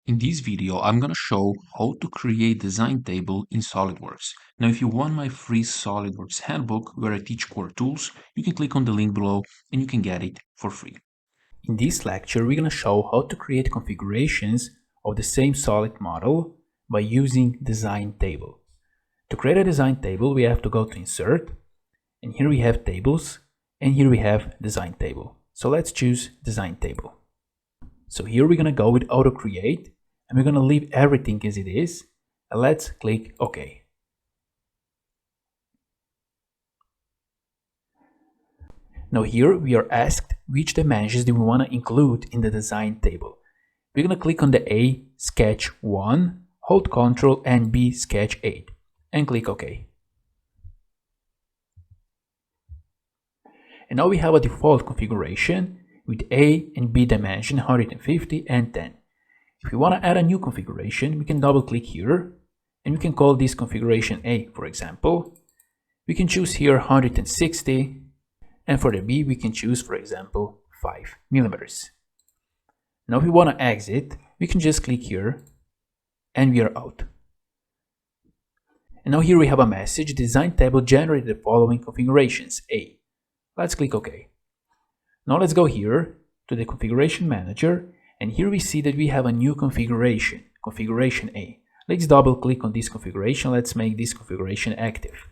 In this video, I'm going to show how to create design table in SolidWorks. Now, if you want my free SolidWorks handbook where I teach core tools, you can click on the link below and you can get it for free. In this lecture, we're going to show how to create configurations of the same solid model by using design table. To create a design table, we have to go to Insert, and here we have Tables, and here we have Design Table. So let's choose Design Table. So here we're going to go with Auto Create, and we're going to leave everything as it is, and let's click OK. Now here we are asked which dimensions do we want to include in the design table. We're going to click on the A Sketch 1, hold Ctrl and B Sketch 8, and click OK. And now we have a default configuration with A and B dimension 150 and 10. If we want to add a new configuration, we can double click here and we can call this configuration A, for example. We can choose here 160, and for the B we can choose, for example, 5 millimeters. Now if we want to exit, we can just click here and we are out. And now here we have a message: design table generated the following configurations A. Let's click OK. Now let's go here to the configuration manager, and here we see that we have a new configuration, configuration A. Let's double click on this configuration. Let's make this configuration active.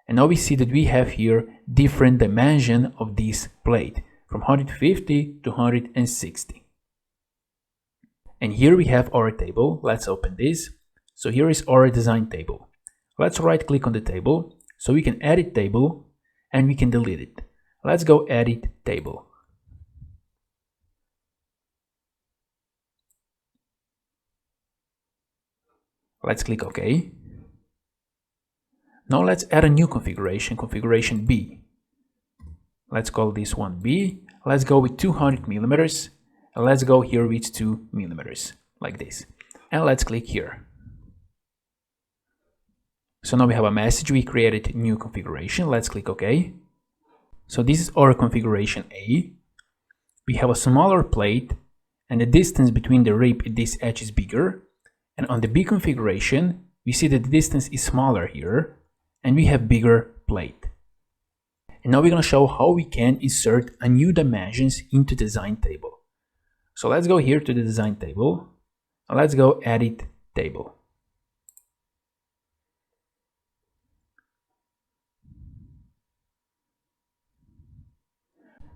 And now we see that we have here different dimension of this plate from 150 to 160. And here we have our table. Let's open this. So here is our design table. Let's right click on the table so we can edit table and we can delete it. Let's go edit table. Let's click OK. Now let's add a new configuration, configuration B. Let's call this one B. Let's go with 200 millimeters, and let's go here with 2 millimeters, like this. And let's click here. So now we have a message: we created a new configuration. Let's click OK. So this is our configuration A. We have a smaller plate, and the distance between the rib and this edge is bigger. And on the B configuration, we see that the distance is smaller here, and we have bigger plate. And now we're going to show how we can insert a new dimensions into design table. So let's go here to the design table, and let's go edit table.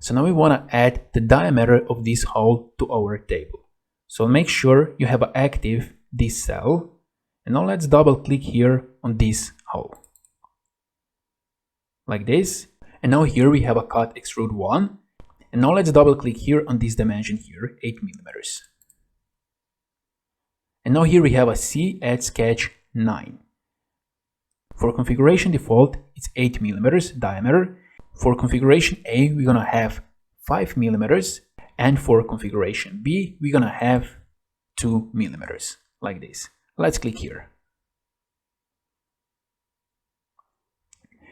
So now we want to add the diameter of this hole to our table. So make sure you have active this cell, and now let's double click here on this hole, like this. And now here we have a cut extrude 1, and now let's double click here on this dimension here, 8 millimeters. And now here we have a C at sketch 9. For configuration default, it's 8 millimeters diameter. For configuration A, we're gonna have 5 millimeters, and for configuration B, we're gonna have 2 millimeters, like this. Let's click here.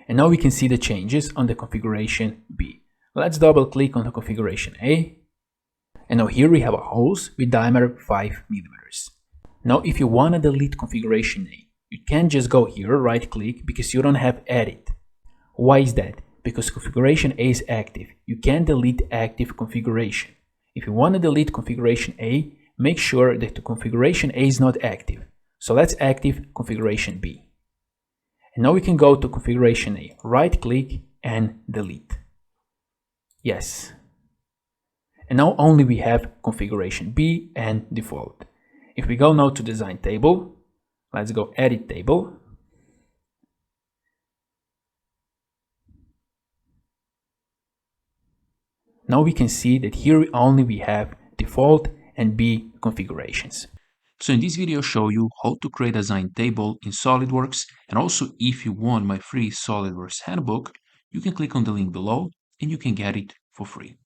And now we can see the changes on the configuration B. Let's double click on the configuration A. And now here we have a hose with diameter 5 millimeters. Now if you want to delete configuration A, you can't just go here, right click, because you don't have edit. Why is that? Because configuration A is active. You can't delete active configuration. If you want to delete configuration A, make sure that the configuration A is not active. So let's active configuration B. And now we can go to configuration A, right click and delete. Yes. And now only we have configuration B and default. If we go now to design table, let's go edit table. Now we can see that here only we have default and B configurations. So in this video, I'll show you how to create a design table in SolidWorks, and also if you want my free SolidWorks handbook, you can click on the link below and you can get it for free.